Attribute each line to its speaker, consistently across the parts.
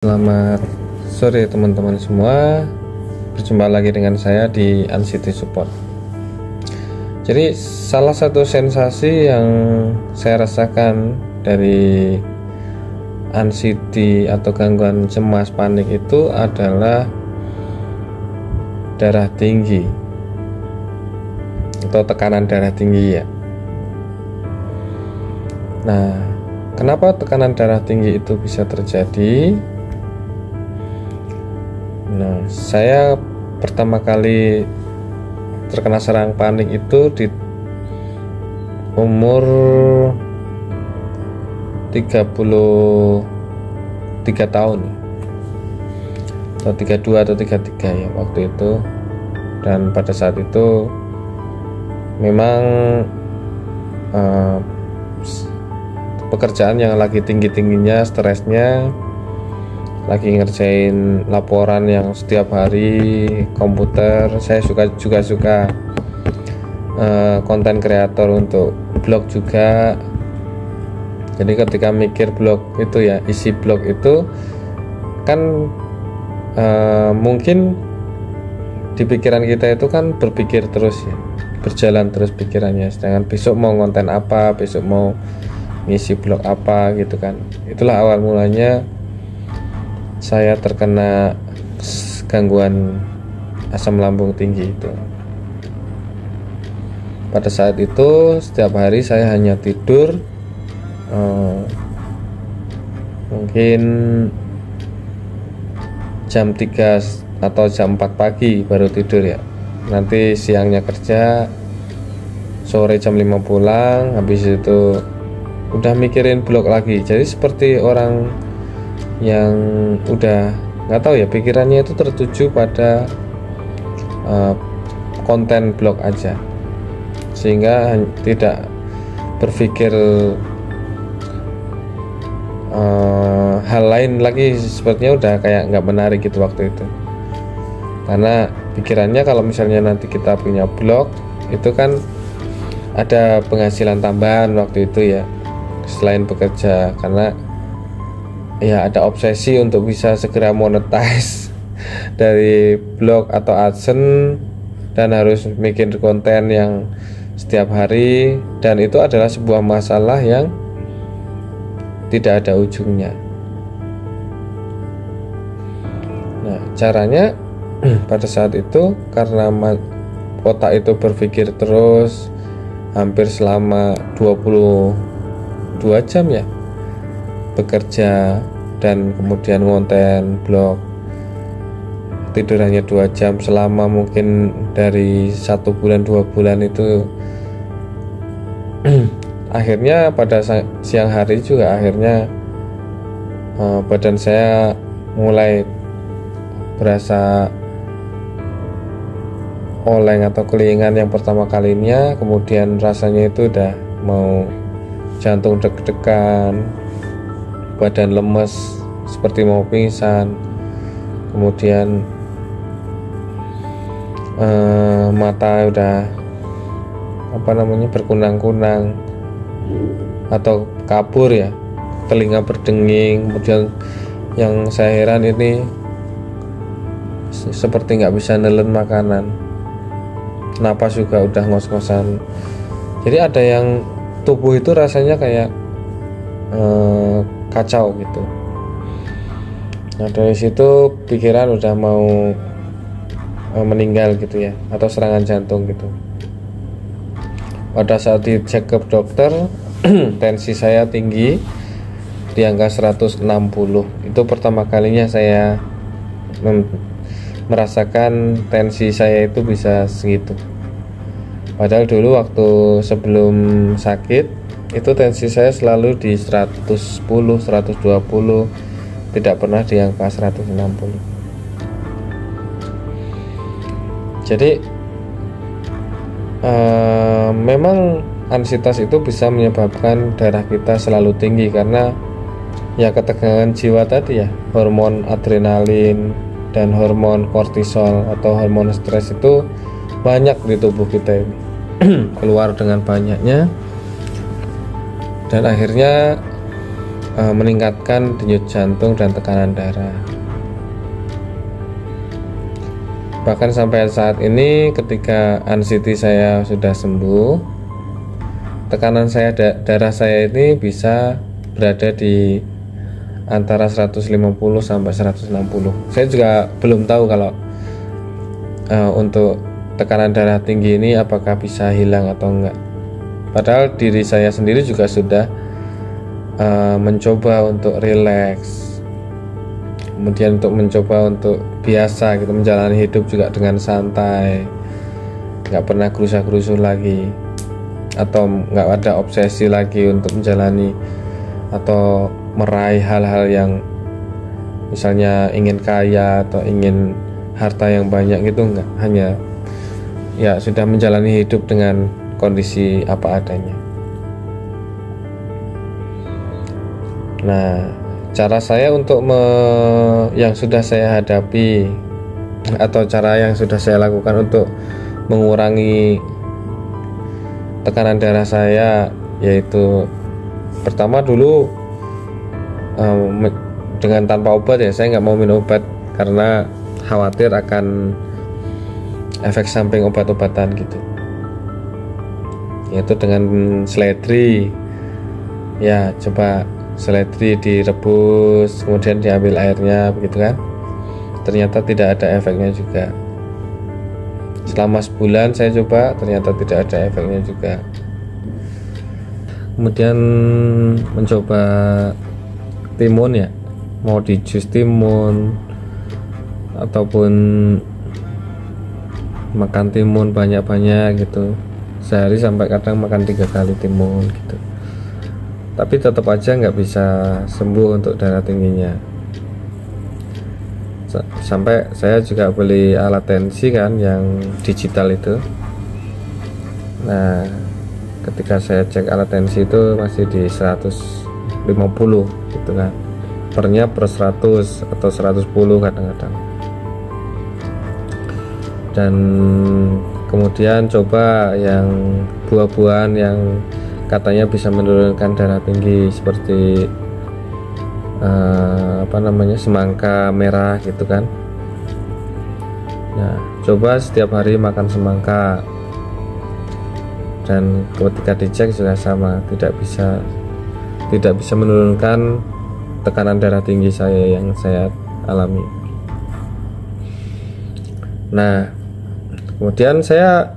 Speaker 1: Selamat sore teman-teman semua. Berjumpa lagi dengan saya di Anxiety Support. Jadi salah satu sensasi yang saya rasakan dari anxiety atau gangguan cemas panik itu adalah darah tinggi atau tekanan darah tinggi ya. Nah, kenapa tekanan darah tinggi itu bisa terjadi? Nah, saya pertama kali terkena serang panik itu di umur 33 tahun atau 32 atau 33 ya waktu itu. Dan pada saat itu memang pekerjaan yang lagi tinggi-tingginya, stresnya, lagi ngerjain laporan yang setiap hari komputer. Saya juga suka konten kreator untuk blog juga. Jadi ketika mikir blog itu ya, isi blog itu kan mungkin di pikiran kita itu kan berpikir terus ya, berjalan terus pikirannya. Sedangkan besok mau konten apa, besok mau ngisi blog apa gitu kan. Itulah awal mulanya saya terkena gangguan asam lambung tinggi itu. Pada saat itu setiap hari saya hanya tidur mungkin jam 3 atau jam 4 pagi baru tidur ya. Nanti siangnya kerja, sore jam 5 pulang, habis itu udah mikirin blog lagi. Jadi seperti orang yang udah nggak tahu ya, pikirannya itu tertuju pada konten blog aja, sehingga tidak berpikir hal lain lagi. Sepertinya udah kayak nggak menarik gitu waktu itu, karena pikirannya kalau misalnya nanti kita punya blog itu kan ada penghasilan tambahan waktu itu ya selain bekerja, karena ya ada obsesi untuk bisa segera monetize dari blog atau AdSense, dan harus bikin konten yang setiap hari, dan itu adalah sebuah masalah yang tidak ada ujungnya. Nah, caranya pada saat itu karena otak itu berpikir terus hampir selama 22 jam ya bekerja, dan kemudian ngonten blog, tidur hanya 2 jam selama mungkin dari 1 bulan 2 bulan itu. Akhirnya pada siang hari juga akhirnya badan saya mulai berasa oleng atau kelingan yang pertama kalinya. Kemudian rasanya itu udah mau jantung deg-degan, badan lemes seperti mau pingsan, kemudian mata udah berkunang-kunang atau kabur ya, telinga berdenging. Kemudian yang saya heran ini seperti nggak bisa nelen makanan, napas juga udah ngos-ngosan. Jadi ada yang tubuh itu rasanya kayak kacau gitu. Nah, dari situ pikiran udah mau meninggal gitu ya, atau serangan jantung gitu. Pada saat dicek ke dokter tensi saya tinggi di angka 160. Itu pertama kalinya saya merasakan tensi saya itu bisa segitu. Padahal dulu waktu sebelum sakit itu tensi saya selalu di 110, 120, tidak pernah di angka 160. Jadi memang ansietas itu bisa menyebabkan darah kita selalu tinggi, karena ya ketegangan jiwa tadi ya, hormon adrenalin dan hormon kortisol atau hormon stres itu banyak di tubuh kita ini keluar dengan banyaknya, dan akhirnya meningkatkan denyut jantung dan tekanan darah. Bahkan sampai saat ini ketika anxiety saya sudah sembuh, tekanan darah saya ini bisa berada di antara 150 sampai 160. Saya juga belum tahu kalau untuk tekanan darah tinggi ini apakah bisa hilang atau enggak. Padahal diri saya sendiri juga sudah mencoba untuk rileks, kemudian untuk mencoba untuk biasa gitu, menjalani hidup juga dengan santai, nggak pernah gerusa-gerusu lagi, atau nggak ada obsesi lagi untuk menjalani atau meraih hal-hal yang misalnya ingin kaya atau ingin harta yang banyak gitu, nggak, hanya ya sudah menjalani hidup dengan kondisi apa adanya. Nah, cara saya untuk yang sudah saya hadapi atau cara yang sudah saya lakukan untuk mengurangi tekanan darah saya, yaitu pertama dulu dengan tanpa obat ya, saya nggak mau minum obat karena khawatir akan efek samping obat-obatan gitu, yaitu dengan seledri ya, coba seledri direbus kemudian diambil airnya begitu kan, ternyata tidak ada efeknya juga. Selama sebulan saya coba, ternyata tidak ada efeknya juga. Kemudian mencoba timun ya, mau di jus timun ataupun makan timun banyak-banyak gitu, sehari sampai kadang makan 3 kali timun gitu, tapi tetap aja nggak bisa sembuh untuk darah tingginya. Sampai saya juga beli alat tensi kan yang digital itu. Nah, ketika saya cek alat tensi itu masih di 150 gitu kan, pernya per 100 atau 110 kadang-kadang. Dan kemudian coba yang buah-buahan yang katanya bisa menurunkan darah tinggi seperti semangka merah gitu kan. Nah, coba setiap hari makan semangka, dan ketika dicek juga sama, tidak bisa menurunkan tekanan darah tinggi saya yang saya alami. Nah, kemudian saya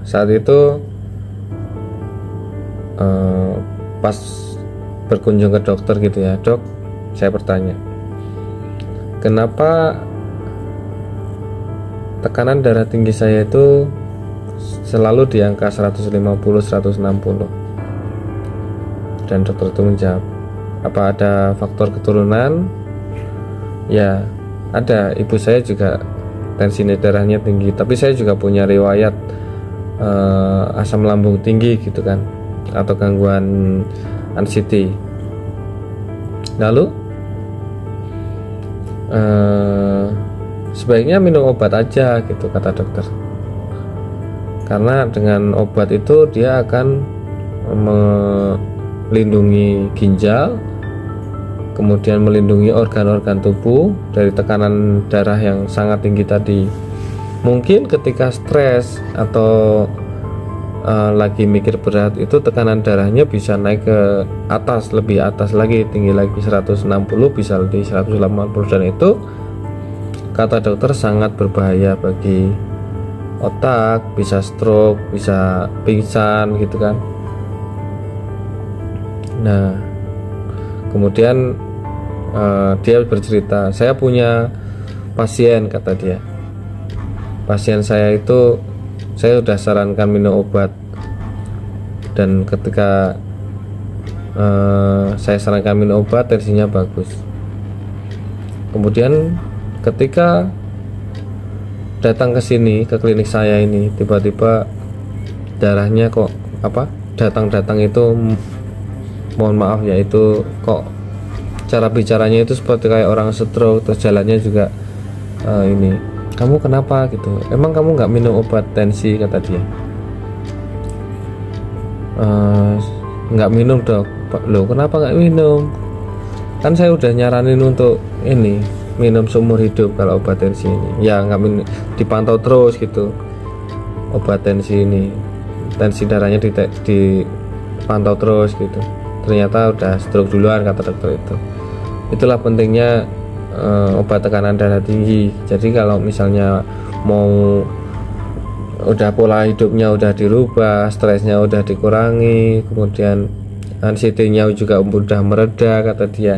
Speaker 1: saat itu pas berkunjung ke dokter gitu ya, dok, saya bertanya, kenapa tekanan darah tinggi saya itu selalu di angka 150-160? Dan dokter itu menjawab, apa ada faktor keturunan? Ya ada, ibu saya juga tensi darahnya tinggi, tapi saya juga punya riwayat asam lambung tinggi gitu kan, atau gangguan anxiety. Lalu sebaiknya minum obat aja gitu, kata dokter, karena dengan obat itu dia akan melindungi ginjal, kemudian melindungi organ-organ tubuh dari tekanan darah yang sangat tinggi tadi. Mungkin ketika stres atau lagi mikir berat, itu tekanan darahnya bisa naik ke atas, lebih atas lagi, tinggi lagi 160, bisa di 180, dan itu kata dokter sangat berbahaya bagi otak, bisa stroke, bisa pingsan gitu kan. Nah, kemudian dia bercerita, saya punya pasien, kata dia, pasien saya itu saya sudah sarankan minum obat, dan ketika saya sarankan minum obat, tensinya bagus. Kemudian ketika datang ke sini, ke klinik saya ini, tiba-tiba darahnya kok datang itu, mohon maaf ya, itu kok cara bicaranya itu seperti kayak orang stroke, terus jalannya juga ini, kamu kenapa gitu, emang kamu nggak minum obat tensi, kata dia. nggak minum dok. Loh kenapa nggak minum? Kan saya udah nyaranin untuk ini minum seumur hidup kalau obat tensi ini. Ya nggak minum, dipantau terus gitu. Obat tensi ini, tensi darahnya dipantau terus gitu. Ternyata udah stroke duluan kata dokter itu. Itulah pentingnya obat tekanan darah tinggi. Jadi kalau misalnya mau udah pola hidupnya udah dirubah, stresnya udah dikurangi, kemudian anxiety-nya juga udah mereda kata dia.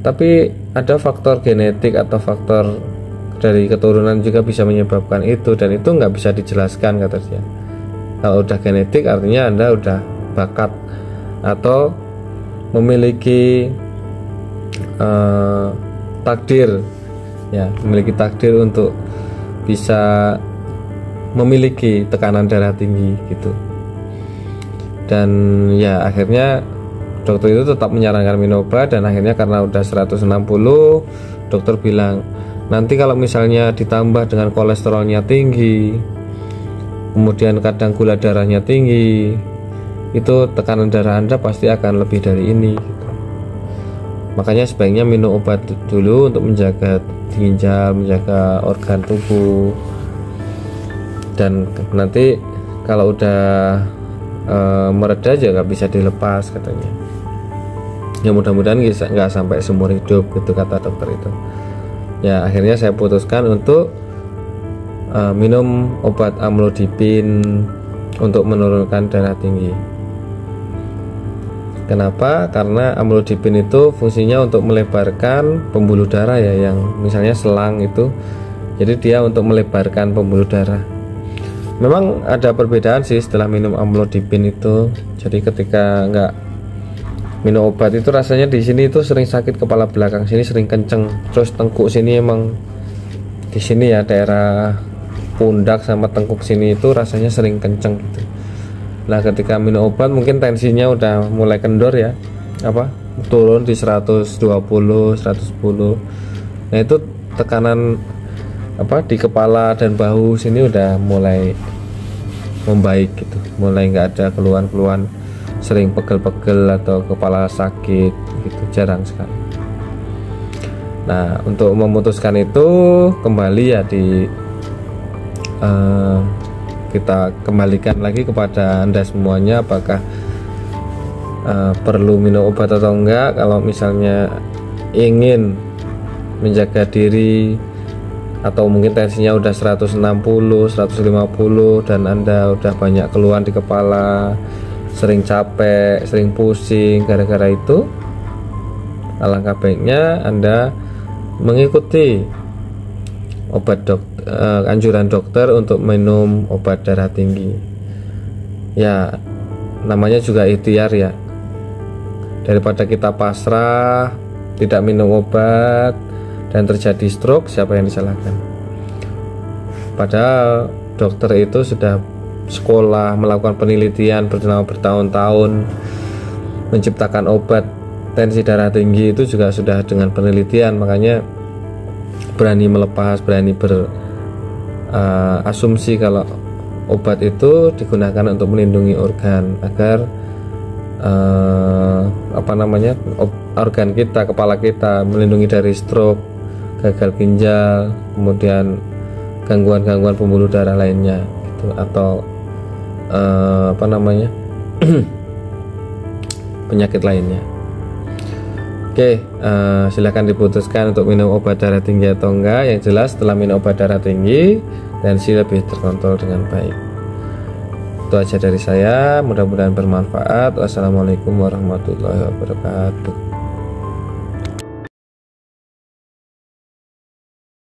Speaker 1: Tapi ada faktor genetik atau faktor dari keturunan juga bisa menyebabkan itu, dan itu nggak bisa dijelaskan kata dia. Kalau udah genetik artinya Anda udah bakat atau memiliki takdir, ya memiliki takdir untuk bisa memiliki tekanan darah tinggi gitu. Dan ya akhirnya dokter itu tetap menyarankan minum obat, dan akhirnya karena udah 160 dokter bilang nanti kalau misalnya ditambah dengan kolesterolnya tinggi, kemudian kadang gula darahnya tinggi, itu tekanan darah Anda pasti akan lebih dari ini gitu. Makanya sebaiknya minum obat dulu untuk menjaga ginjal, menjaga organ tubuh, dan nanti kalau udah mereda juga bisa dilepas katanya. Ya mudah-mudahan nggak sampai seumur hidup gitu kata dokter itu. Ya akhirnya saya putuskan untuk minum obat amlodipin untuk menurunkan darah tinggi. Kenapa? Karena amlodipin itu fungsinya untuk melebarkan pembuluh darah ya, yang misalnya selang itu. Jadi dia untuk melebarkan pembuluh darah. Memang ada perbedaan sih setelah minum amlodipin itu. Jadi ketika nggak minum obat itu rasanya di sini itu sering sakit, kepala belakang sini sering kenceng, terus tengkuk sini emang di sini ya daerah pundak sama tengkuk sini itu rasanya sering kenceng gitu. Nah ketika minum obat mungkin tensinya udah mulai kendor ya, turun di 120, 110. Nah itu tekanan di kepala dan bahu sini udah mulai membaik gitu, mulai nggak ada keluhan-keluhan sering pegel-pegel atau kepala sakit gitu, jarang sekali. Nah untuk memutuskan itu kembali ya kita kembalikan lagi kepada Anda semuanya, apakah perlu minum obat atau enggak. Kalau misalnya ingin menjaga diri atau mungkin tensinya udah 160, 150 dan Anda udah banyak keluhan di kepala, sering capek, sering pusing gara-gara itu, alangkah baiknya Anda mengikuti anjuran dokter untuk minum obat darah tinggi. Ya namanya juga ikhtiar ya, daripada kita pasrah tidak minum obat dan terjadi stroke, siapa yang disalahkan? Padahal dokter itu sudah sekolah, melakukan penelitian selama bertahun-tahun, menciptakan obat tensi darah tinggi itu juga sudah dengan penelitian. Makanya berani melepas, berani berasumsi kalau obat itu digunakan untuk melindungi organ agar organ kita, kepala kita melindungi dari stroke, gagal ginjal, kemudian gangguan-gangguan pembuluh darah lainnya gitu, atau penyakit lainnya. Oke, silakan diputuskan untuk minum obat darah tinggi atau enggak. Yang jelas setelah minum obat darah tinggi, tensi lebih terkontrol dengan baik. Itu aja dari saya, mudah-mudahan bermanfaat. Wassalamualaikum warahmatullahi wabarakatuh.